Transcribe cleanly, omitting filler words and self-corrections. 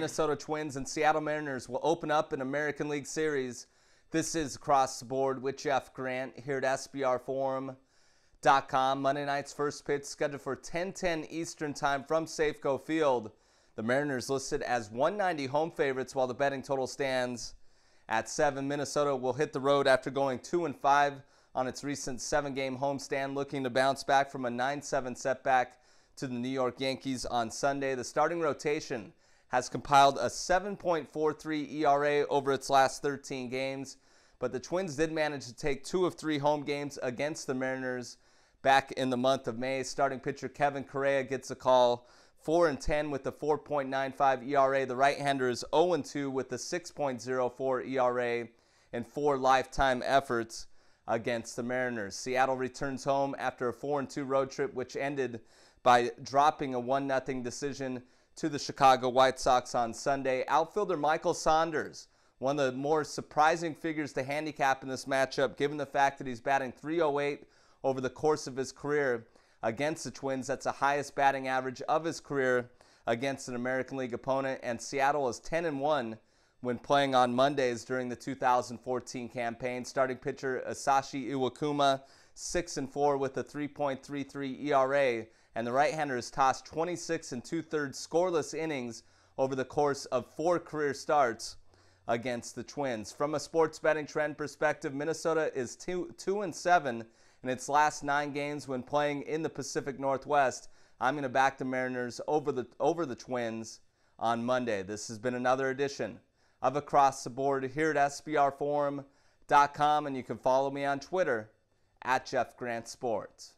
Minnesota Twins and Seattle Mariners will open up an American League Series. This is Across the Board with Jeff Grant here at SBRforum.com. Monday night's first pitch scheduled for 10:10 Eastern Time from Safeco Field. The Mariners listed as 190 home favorites while the betting total stands at 7. Minnesota will hit the road after going 2-5 on its recent 7-game homestand, looking to bounce back from a 9-7 setback to the New York Yankees on Sunday. The starting rotation has compiled a 7.43 ERA over its last 13 games, but the Twins did manage to take 2 of 3 home games against the Mariners back in the month of May. Starting pitcher Kevin Correa gets a call, 4-10 with a 4.95 ERA. The right-hander is 0-2 with a 6.04 ERA in 4 lifetime efforts against the Mariners. Seattle returns home after a 4-2 road trip, which ended by dropping a 1-0 decision to the Chicago White Sox on Sunday. Outfielder Michael Saunders, one of the more surprising figures to handicap in this matchup, given the fact that he's batting .308 over the course of his career against the Twins. That's the highest batting average of his career against an American League opponent, and Seattle is 10-1 when playing on Mondays during the 2014 campaign. Starting pitcher Asashi Iwakuma, 6-4 with a 3.33 ERA, and the right-hander has tossed 26 2/3 scoreless innings over the course of 4 career starts against the Twins. From a sports betting trend perspective, Minnesota is 2-7 in its last 9 games when playing in the Pacific Northwest. I'm going to back the Mariners over the Twins on Monday. This has been another edition of Across the Board here at SBRforum.com, and you can follow me on Twitter at Jeff Grant Sports.